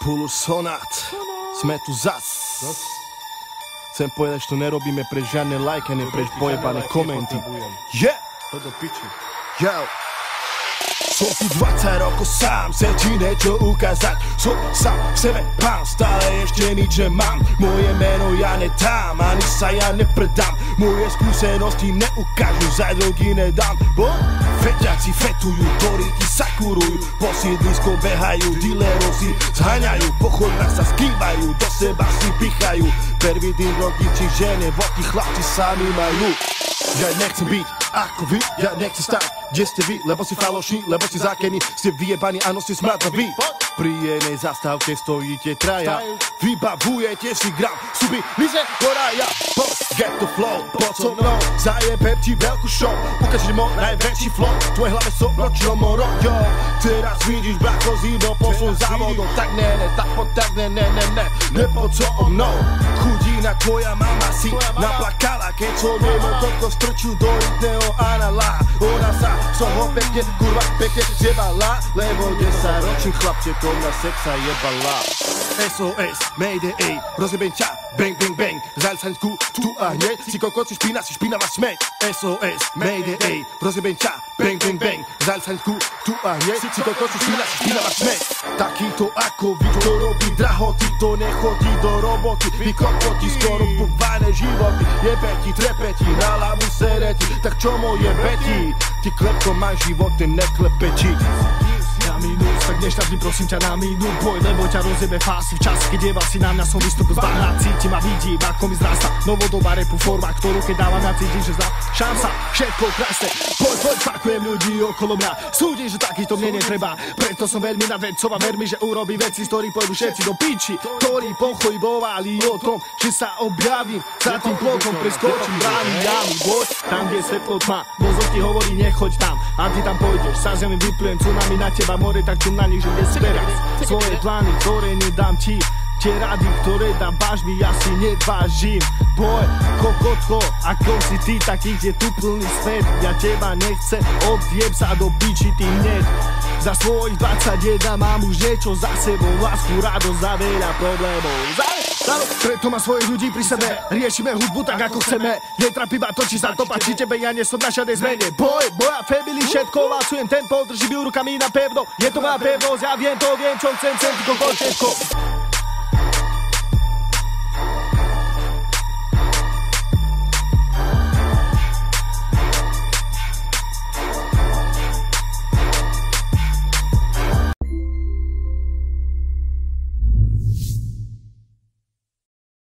Pulus Sonat, sme tu zas. Chcem povedať, že to nerobíme pre žiadne like, ani pre pojebané komenty. Yeah! Yo! Som tu 20 rokov sám, chcel ti niečo ukázať. Som sám v sebe pán, stále ešte nič nemám. Moje meno ja netám, ani sa ja nepredám. Moje skúsenosti neukážu, za drogy nedám. Bo feťaci fetujú, ktorí ti sakurujú. Po sídlisko behajú, dealerov si zhaňajú. Po chodbách sa skrývajú, do seba si pichajú. Prvý tým rodiči žene, vodky chlapci sami majú. Ja nechcem byť ako vy, ja nechcem stať, kde ste vy, lebo si falošní, lebo ste zákení, ste vyjebaní, áno ste smradaví. Pri jednej zastávke stojíte traja, vybavujete si gram, suby, lize, horaja. Get the flow, poď so mnou, zajebem ti veľkú show, ukážem môj najväčší flow, v tvojej hlave som nočno moro, yo. Teraz vidíš brako zído, posun závodom, tak ne, tak poď tak ne, nepoď so mnou. Chudina tvoja mama si naplakala, keď som nemo toko strčil do rytného anala. Ona sa som ho pekne, kurva pekne zjebala, lebo 10-ročný chlapčekom na sexa jebala. SOS, Mayday, rozjebem ťa, bang, bang, bang, zalisaňsku, tu a hneď, si kokot, si špinavá smeť. SOS, Mayday, rozjebem ťa, bang, bang, bang, zalisaňsku, tu a hneď, si kokot, si špinavá smeť. Takýto ako vy, kto robí drahoty, to nechodí do roboty, vy kokoti, skorumpované životy, jebeti, trepeti, na lavu sereti, tak čo moje beti? Ty klepko máš životy, neklepeti. Na minút, tak nešťastný, prosím ťa na minút boj, lebo ťa rozjebe fásy v čas, keď jebal si na mňa, som vystúpil z bahna, cítim a vidím, ako mi zrasta novodobá repu forma, ktorú keď dávam, ja cítim, že zdám šanca, všetko krásne. Poď, fakujem ľudí okolo mňa, súdim, že takýto mne netreba, preto som veľmi nadvedcov a ver mi, že urobí veci, z ktorých pôjdu všetci do piči, ktorí pochybovali o tom, že sa objavím, za tým plotom preskočím brány, jamy, boj, tam, kde svetlo tma, mozog ti hovorí, nechoď tam, a ty tam pôjdeš, sa zemi vyplujem tsunami na teba more, tak čum na nich, že nesperať svoje plány, ktoré nedám ti. Tie rady, ktoré dávaš mi, ja si nedvážim. Boj, kokotko, ako si ty, takých je tu plný svet. Ja teba nechcem, odjeb sa do piči ty hneď. Za svojich 21 mám už niečo za sebou, lásku, radosť za veľa problémov. Preto má svojich ľudí pri sebe, riešime hudbu tak ako chceme. Netrap iba to, či sa to páči tebe, ja nie som na žiadnej zmene. Boj, moja family, všetko, valcujem tempo, držím ju rukami na pevno. Je to moja pevnosť, ja viem to, viem čo chcem, ty kokot, všetko.